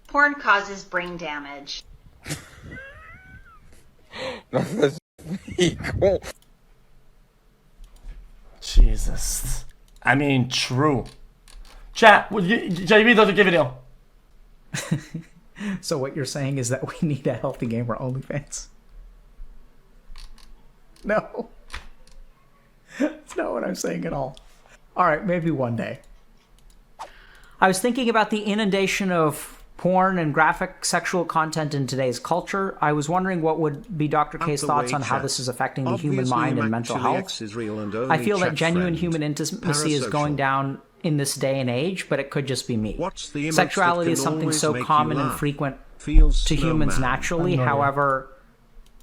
Porn causes brain damage. Jesus. I mean, true. Chat, j'ai vu d'autres vidéos. So what you're saying is that we need a healthy gamer OnlyFans? No. That's not what I'm saying at all. All right, maybe one day. I was thinking about the inundation of porn and graphic sexual content in today's culture. I was wondering what would be Dr. K's thoughts on how this is affecting the human mind and mental health. I feel that genuine human intimacy is going down in this day and age, but it could just be me. Sexuality is something so common and frequent to humans naturally, however,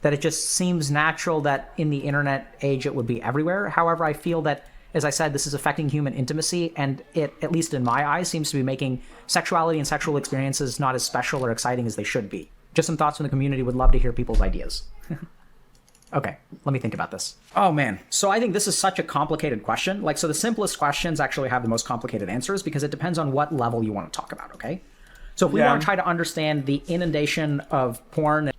that it just seems natural that in the internet age it would be everywhere. However, I feel that, as I said, this is affecting human intimacy, and it, at least in my eyes, seems to be making sexuality and sexual experiences not as special or exciting as they should be. Just some thoughts from the community. Would love to hear people's ideas. Okay, let me think about this. Oh man, so I think this is such a complicated question. Like, so the simplest questions actually have the most complicated answers because it depends on what level you want to talk about, okay? So if we want to try to understand the inundation of porn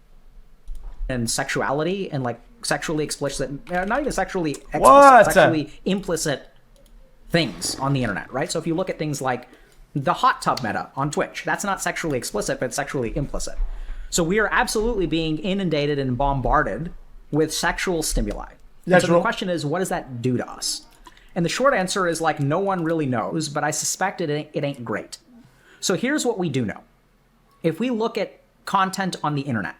and sexuality and like sexually explicit, not even sexually explicit, sexually implicit things on the internet, right? So if you look at things like the hot tub meta on Twitch, that's not sexually explicit, but it's sexually implicit. So we are absolutely being inundated and bombarded with sexual stimuli. And so the question is, what does that do to us? And the short answer is like, no one really knows, but I suspect it ain't great. So here's what we do know. If we look at content on the internet,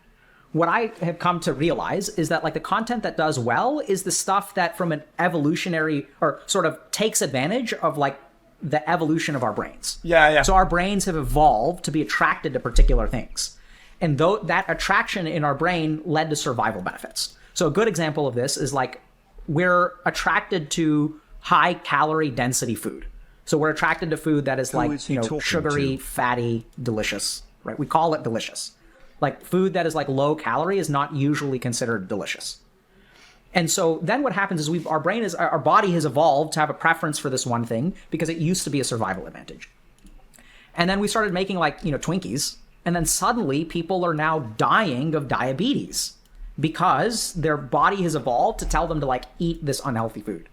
what I have come to realize is that like the content that does well is the stuff that from an evolutionary or sort of takes advantage of like the evolution of our brains. So our brains have evolved to be attracted to particular things. And though that attraction in our brain led to survival benefits. So a good example of this is like we're attracted to high calorie density food. So we're attracted to food that is like, you know, sugary, fatty, delicious, right? We call it delicious. Like food that is like low calorie is not usually considered delicious. And so then what happens is our body has evolved to have a preference for this one thing because it used to be a survival advantage. And then we started making like, you know, Twinkies. And then suddenly people are now dying of diabetes because their body has evolved to tell them to like eat this unhealthy food.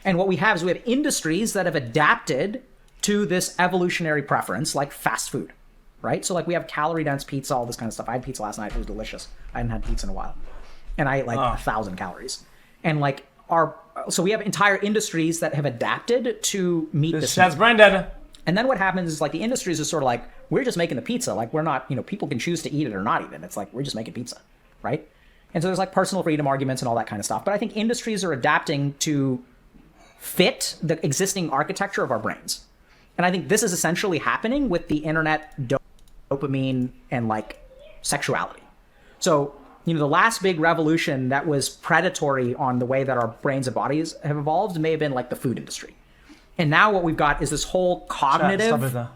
And what we have is we have industries that have adapted to this evolutionary preference, like fast food, right? So like we have calorie dense pizza, all this kind of stuff. I had pizza last night. It was delicious. I hadn't had pizza in a while. And I ate like 1,000 calories. And like so we have entire industries that have adapted to meet this. That's brain dead. And then what happens is like the industries is sort of like, we're just making the pizza. Like we're not, you know, people can choose to eat it or not eat it. It's like, we're just making pizza, right? And so there's like personal freedom arguments and all that kind of stuff. But I think industries are adapting to fit the existing architecture of our brains. And I think this is essentially happening with the internet, dopamine, and like sexuality. So, you know, the last big revolution that was predatory on the way that our brains and bodies have evolved may have been like the food industry. And now what we've got is this whole cognitive,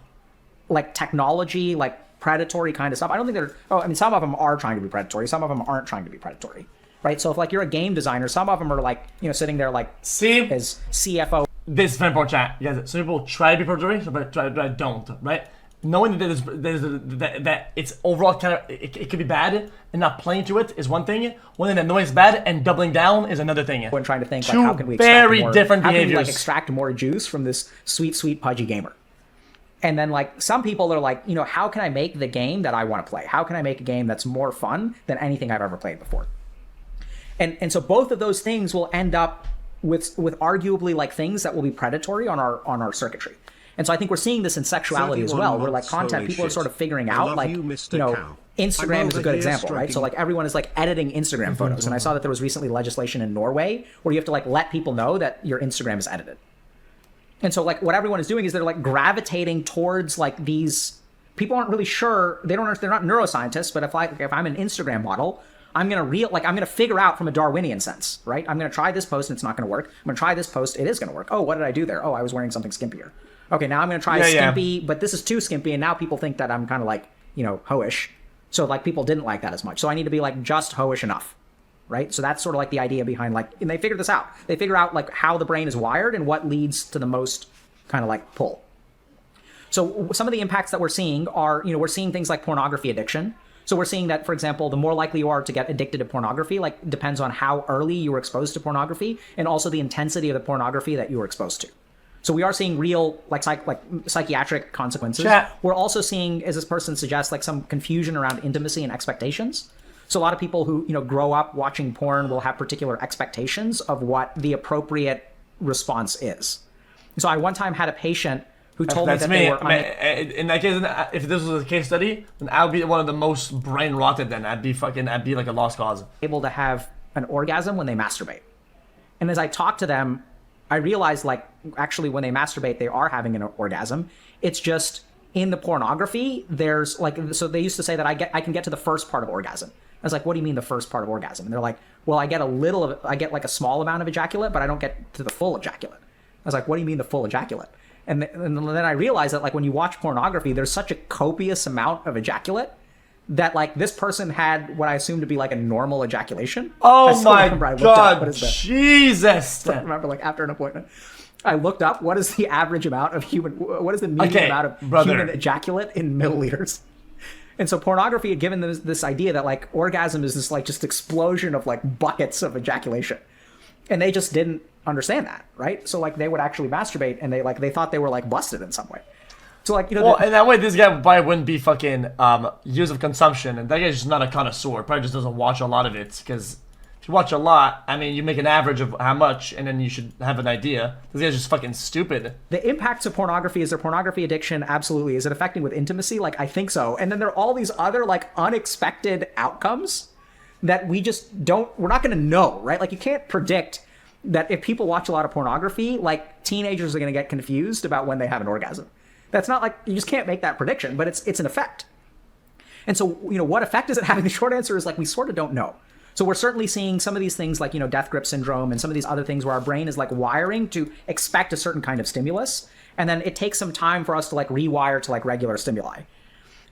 like technology, like predatory kind of stuff. I don't think some of them are trying to be predatory. Some of them aren't trying to be predatory, right? So if like you're a game designer, some of them are like, you know, sitting there like as CFO. This is very important, chat. Yes, some people try to be predatory, some people don't, right? Knowing that it's overall kind of, it could be bad and not playing to it is one thing. One thing that knowing it's bad and doubling down is another thing. When trying to think, two like, how can we extract more juice from this sweet, sweet, pudgy gamer? And then like some people are like, you know, how can I make the game that I want to play? How can I make a game that's more fun than anything I've ever played before? And so both of those things will end up with arguably like things that will be predatory on our circuitry. And so I think we're seeing this in sexuality as well, where like content, people are sort of figuring out, like, you know, Instagram is a good example, right? So like everyone is like editing Instagram photos. And I saw that there was recently legislation in Norway where you have to like let people know that your Instagram is edited. And so like what everyone is doing is they're like gravitating towards like these, people aren't really sure, they're not neuroscientists, but if I'm an Instagram model, I'm going to figure out from a Darwinian sense, right? I'm going to try this post and it's not going to work. I'm going to try this post, it is going to work. Oh, what did I do there? Oh, I was wearing something skimpier. Okay, now I'm going to try skimpy, but this is too skimpy, and now people think that I'm kind of like, you know, hoish. So like people didn't like that as much. So I need to be like just hoish enough, right? So that's sort of like the idea behind like, and they figured this out. They figure out like how the brain is wired and what leads to the most kind of like pull. So some of the impacts that we're seeing are, we're seeing things like pornography addiction. So we're seeing that, for example, the more likely you are to get addicted to pornography, like depends on how early you were exposed to pornography and also the intensity of the pornography that you were exposed to. So we are seeing real psychiatric consequences. Chat. We're also seeing, as this person suggests, like some confusion around intimacy and expectations. So a lot of people who grow up watching porn will have particular expectations of what the appropriate response is. So I one time had a patient who told me that they were in that case, if this was a case study, then I would be one of the most brain rotted. Then I'd be like a lost cause. Able to have an orgasm when they masturbate. And as I talk to them, I realized like actually when they masturbate, they are having an orgasm. It's just in the pornography, there's like, so they used to say that I can get to the first part of orgasm. I was like, what do you mean the first part of orgasm? And they're like, well, I get like a small amount of ejaculate, but I don't get to the full ejaculate. I was like, what do you mean the full ejaculate? And then I realized that like when you watch pornography, there's such a copious amount of ejaculate that like this person had what I assume to be like a normal ejaculation. Oh my God, Jesus. I remember like after an appointment, I looked up what is the average amount of what is the median amount of human ejaculate in milliliters. And so pornography had given them this idea that like orgasm is this like just explosion of like buckets of ejaculation. And they just didn't understand that, right? So like they would actually masturbate and they thought they were like busted in some way. So like, well, in that way, this guy probably wouldn't be fucking years of consumption, and that guy's just not a connoisseur. Probably just doesn't watch a lot of it, because if you watch a lot, I mean, you make an average of how much, and then you should have an idea. This guy's just fucking stupid. The impacts of pornography, is there pornography addiction? Absolutely. Is it affecting with intimacy? Like, I think so. And then there are all these other like unexpected outcomes that we're not going to know, right? Like you can't predict that if people watch a lot of pornography, like teenagers are going to get confused about when they have an orgasm. That's not like, you just can't make that prediction, but it's an effect. And so, what effect is it having? The short answer is like, we sort of don't know. So we're certainly seeing some of these things like, death grip syndrome and some of these other things where our brain is like wiring to expect a certain kind of stimulus. And then it takes some time for us to like rewire to like regular stimuli.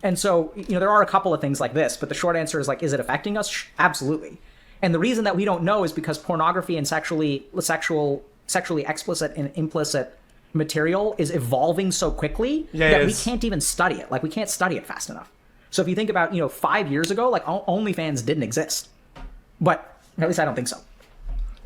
And so, there are a couple of things like this, but the short answer is like, is it affecting us? Absolutely. And the reason that we don't know is because pornography and sexually explicit and implicit material is evolving so quickly that we can't even study it. Like we can't study it fast enough. So if you think about, 5 years ago, like OnlyFans didn't exist. But at least I don't think so.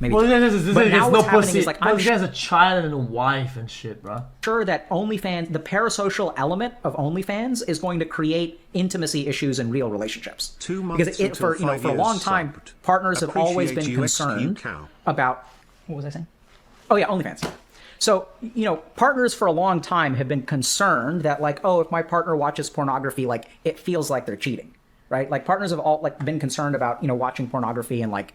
Maybe. Well, there's no pussy. Like, this guy's a child and a wife and shit, bro. Sure that OnlyFans, the parasocial element of OnlyFans is going to create intimacy issues in real relationships. 2 months because for a long time, partners have always been concerned about, what was I saying? Oh yeah, OnlyFans. So, partners for a long time have been concerned that like, oh, if my partner watches pornography, like it feels like they're cheating, right? Like partners have all like been concerned about, watching pornography and like,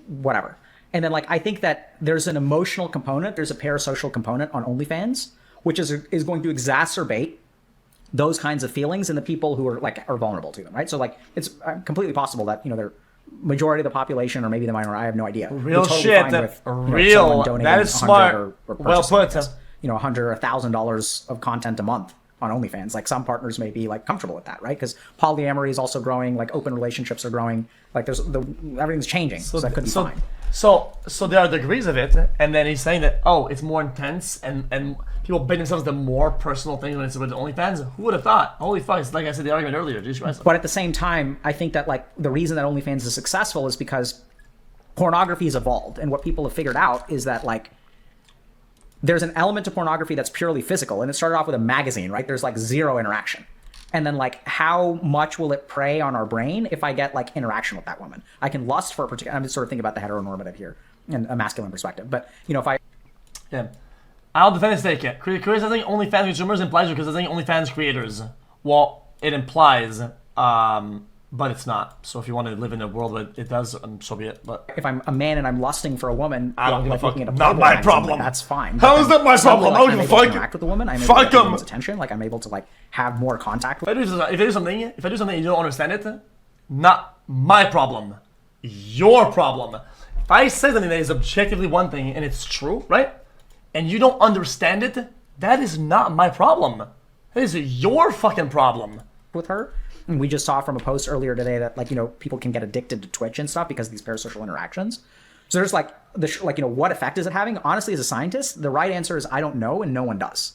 whatever. And then like, I think that there's an emotional component, there's a parasocial component on OnlyFans, which is going to exacerbate those kinds of feelings in the people who are vulnerable to them, right? So like, it's completely possible that, they're majority of the population or maybe the minority, I have no idea. Real shit. That is smart. Or well put. $100 or $1,000 of content a month on OnlyFans. Like some partners may be like comfortable with that, right? Because polyamory is also growing, like open relationships are growing, like everything's changing. So that could be fine. So there are degrees of it, and then he's saying that it's more intense and people bait themselves to more personal things when it's with OnlyFans. Who would have thought? Holy fuck! It's like I said the argument earlier. Jesus Christ. But at the same time, I think that like the reason that OnlyFans is successful is because pornography has evolved, and what people have figured out is that like there's an element to pornography that's purely physical, and it started off with a magazine, right? There's like zero interaction. And then like how much will it prey on our brain if I get like interaction with that woman? I can lust for a particular, I'm just sort of thinking about the heteronormative here in a masculine perspective. But if I... Yeah. I'll defend his take. Criticizing OnlyFans consumers implies you're criticizing OnlyFans creators. Well, it implies, but it's not. So if you want to live in a world where it does, so be it. But if I'm a man and I'm lusting for a woman, I don't give a fuck. Not my problem. That's fine. How is that my problem? I don't give a fuck. I'm able to interact with the woman. I'm able to get the woman's attention. Like I'm able to like have more contact with. If I do something you don't understand it, not my problem. Your problem. If I say something that is objectively one thing and it's true, right? And you don't understand it, that is not my problem. That is your fucking problem. With her. And we just saw from a post earlier today that like, people can get addicted to Twitch and stuff because of these parasocial interactions. So there's like, what effect is it having? Honestly, as a scientist, the right answer is I don't know and no one does.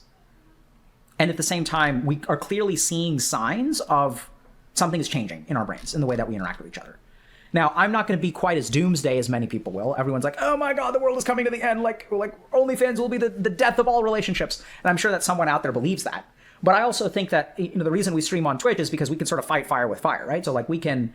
And at the same time, we are clearly seeing signs of something is changing in our brains, in the way that we interact with each other. Now, I'm not going to be quite as doomsday as many people will. Everyone's like, oh my God, the world is coming to the end. Like OnlyFans will be the death of all relationships. And I'm sure that someone out there believes that. But I also think that, you know, the reason we stream on Twitch is because we can sort of fight fire with fire, right? So like people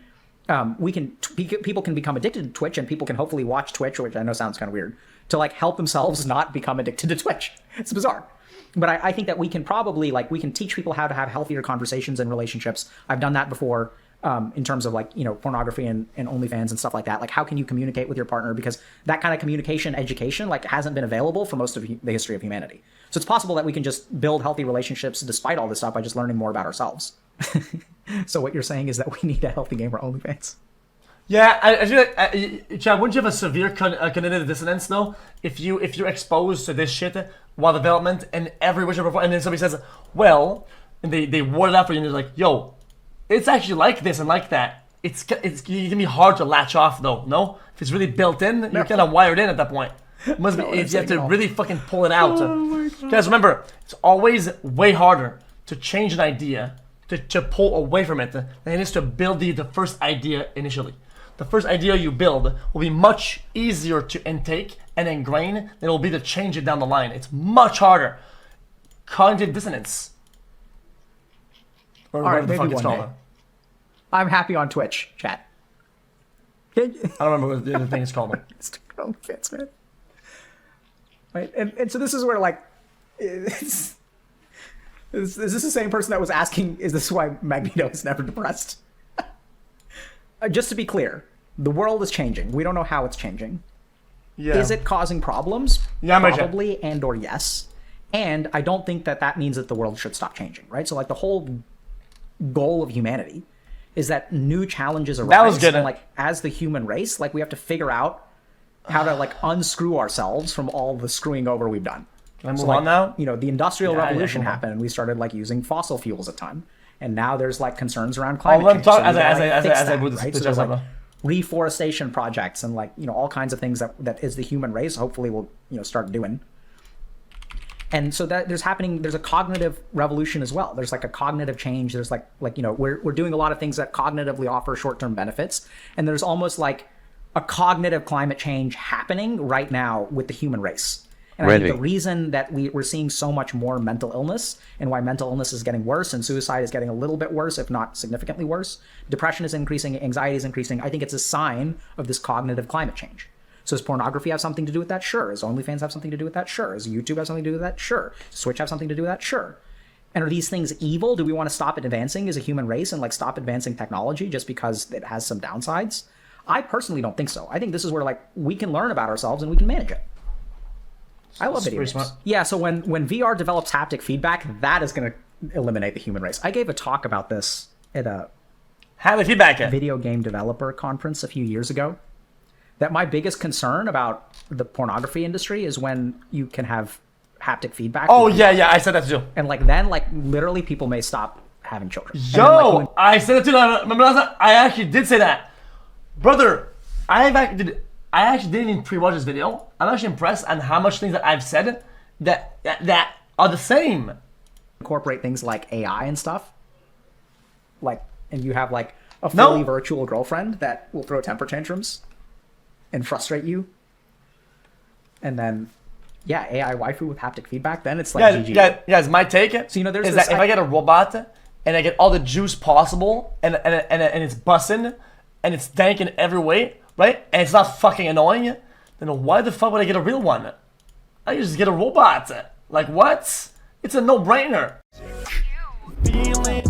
can become addicted to Twitch, and people can hopefully watch Twitch, which I know sounds kind of weird, to like help themselves not become addicted to Twitch. It's bizarre. But I think that we can probably, like, we can teach people how to have healthier conversations and relationships. I've done that before. In terms of, like, you know, pornography and OnlyFans and stuff like that. Like, how can you communicate with your partner? Because that kind of communication education, like, hasn't been available for most of the history of humanity. So it's possible that we can just build healthy relationships despite all this stuff by just learning more about ourselves. So what you're saying is that we need a healthy gamer OnlyFans. Yeah, I feel like, Chad, wouldn't you have a severe cognitive dissonance, though, if you're exposed to this shit while development and every wish before, and then somebody says, well, and they word it out for you, and they're like, yo, it's actually like this and like that. It's gonna be hard to latch off, though. No, if it's really built in, you're kind of wired in at that point. It must be. You have to really fucking pull it out. Guys, remember, it's always way harder to change an idea, to pull away from it, than it is to build the first idea initially. The first idea you build will be much easier to intake and ingrain than it will be to change it down the line. It's much harder. Cognitive dissonance. Or whatever the fuck it's called. I'm happy on Twitch, chat. I don't remember what the other thing is called. It's OnlyFans, man. Right, and so this is where, like, is this the same person that was asking, is this why Magneto is never depressed? Just to be clear, the world is changing. We don't know how it's changing. Yeah. Is it causing problems? Yeah, probably, and or yes. And I don't think that means that the world should stop changing, right? So, like, the whole goal of humanity is that new challenges arise. That was good. And, like, as the human race, like, we have to figure out how to, like, unscrew ourselves from all the screwing over we've done. Can I move on now? You know, the Industrial Revolution happened, and we started, like, using fossil fuels a ton. And now there's, like, concerns around climate change. As I move this, so there's, like, reforestation projects and, like, you know, all kinds of things that is the human race hopefully will, you know, start doing. And so that there's a cognitive revolution as well. There's like a cognitive change. There's like, you know, we're doing a lot of things that cognitively offer short-term benefits. And there's almost like a cognitive climate change happening right now with the human race. And I think the reason that we're seeing so much more mental illness, and why mental illness is getting worse and suicide is getting a little bit worse, if not significantly worse, depression is increasing, anxiety is increasing. I think it's a sign of this cognitive climate change. So does pornography have something to do with that? Sure. Does OnlyFans have something to do with that? Sure. Does YouTube have something to do with that? Sure. Does Switch have something to do with that? Sure. And are these things evil? Do we want to stop advancing as a human race and, like, stop advancing technology just because it has some downsides? I personally don't think so. I think this is where, like, we can learn about ourselves and we can manage it. I love video games. Yeah, so when VR develops haptic feedback, that is going to eliminate the human race. I gave a talk about this at a video game developer conference a few years ago. That my biggest concern about the pornography industry is when you can have haptic feedback. Oh, yeah, I said that too. And, like, then, like, literally people may stop having children. Yo, then, like, I said it too. Remember last time? I actually did say that. Brother, I actually didn't even pre-watch this video. I'm actually impressed on how much things that I've said that are the same. Incorporate things like AI and stuff. Like, and you have, like, a fully virtual girlfriend that will throw temper tantrums and frustrate you. And then, yeah, AI waifu with haptic feedback, then it's like GG. Guys, my take so, you know, there's is that if I get a robot and I get all the juice possible and it's bussin' and it's dank in every way, right? And it's not fucking annoying, then why the fuck would I get a real one? I just get a robot. Like, what? It's a no-brainer. Feeling